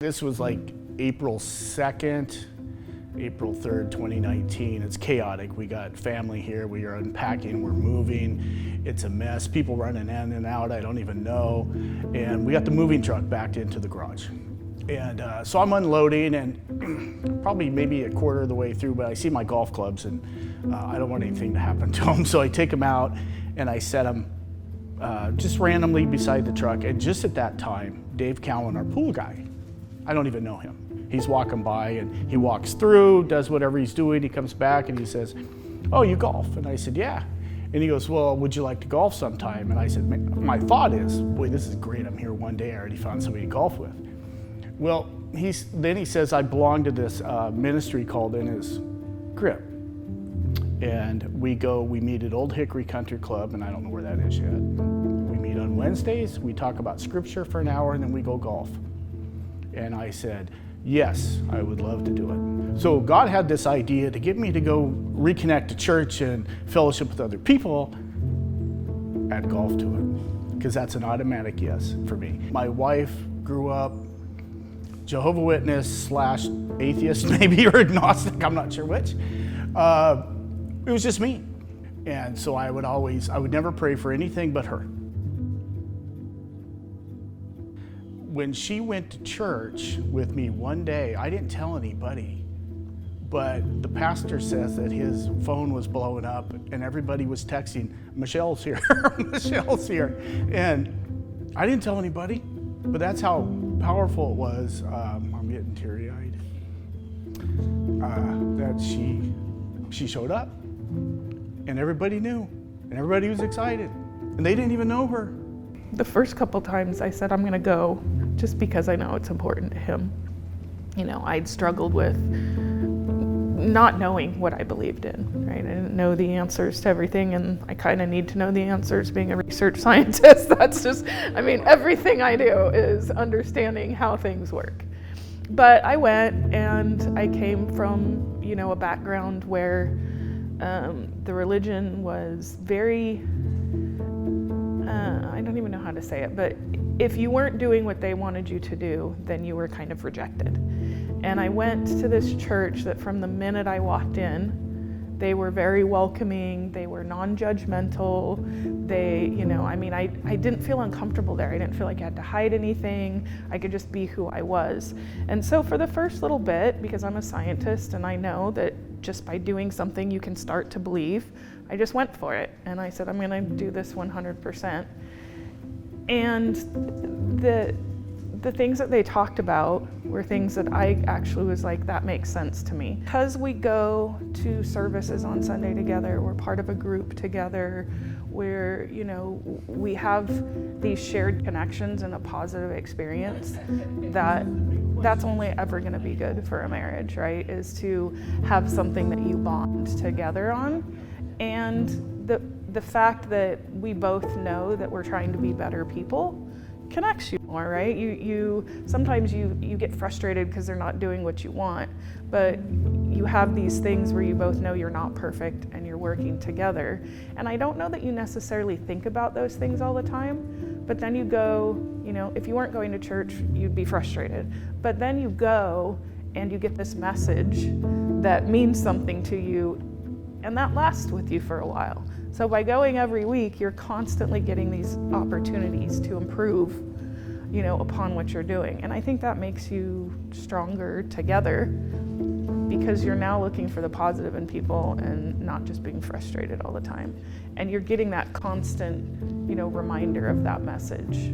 This was like April 2nd, April 3rd, 2019. It's chaotic. We got family here. We are unpacking. We're moving. It's a mess. People running in and out. I don't even know. And we got the moving truck backed into the garage. And so I'm unloading, and probably maybe a quarter of the way through, but I see my golf clubs, and I don't want anything to happen to them. So I take them out and I set them just randomly beside the truck. And just at that time, Dave Cowan, our pool guy, I don't even know him. He's walking by, and he walks through, does whatever he's doing. He comes back and he says, "Oh, you golf?" And I said, "Yeah." And he goes, "Well, would you like to golf sometime?" And I said, "My thought is, boy, this is great. I'm here one day. I already found somebody to golf with." Well, then he says, "I belong to this ministry called In His Grip." And we meet at Old Hickory Country Club, and I don't know where that is yet. We meet on Wednesdays. We talk about scripture for an hour, and then we go golf. And I said, yes, I would love to do it. So God had this idea to get me to go reconnect to church and fellowship with other people, add golf to it, because that's an automatic yes for me. My wife grew up Jehovah's Witness / atheist maybe, or agnostic, I'm not sure which. It was just me. And so I would never pray for anything but her. When she went to church with me one day, I didn't tell anybody, but the pastor says that his phone was blowing up and everybody was texting, "Machaele's here, Machaele's here." And I didn't tell anybody, but that's how powerful it was. I'm getting teary-eyed. That she showed up, and everybody knew, and everybody was excited, and they didn't even know her. The first couple times I said I'm gonna go just because I know it's important to him. You know, I'd struggled with not knowing what I believed in, right? I didn't know the answers to everything, and I kind of need to know the answers being a research scientist. That's just, everything I do is understanding how things work. But I went, and I came from, a background where the religion was very, I don't even know how to say it, but if you weren't doing what they wanted you to do, then you were kind of rejected. And I went to this church that from the minute I walked in, they were very welcoming, they were non-judgmental, I didn't feel uncomfortable there. I didn't feel like I had to hide anything. I could just be who I was. And so for the first little bit, because I'm a scientist and I know that just by doing something you can start to believe, I just went for it. And I said, I'm gonna do this 100%. And the things that they talked about were things that I actually was like, that makes sense to me. Because we go to services on Sunday together, we're part of a group together, where, we have these shared connections and a positive experience that's only ever gonna be good for a marriage, right? Is to have something that you bond together on. And the fact that we both know that we're trying to be better people connects you more, right? You sometimes you get frustrated because they're not doing what you want, but you have these things where you both know you're not perfect and you're working together. And I don't know that you necessarily think about those things all the time, but then you go, if you weren't going to church, you'd be frustrated. But then you go and you get this message that means something to you, and that lasts with you for a while. So by going every week, you're constantly getting these opportunities to improve, upon what you're doing. And I think that makes you stronger together, because you're now looking for the positive in people and not just being frustrated all the time. And you're getting that constant, reminder of that message.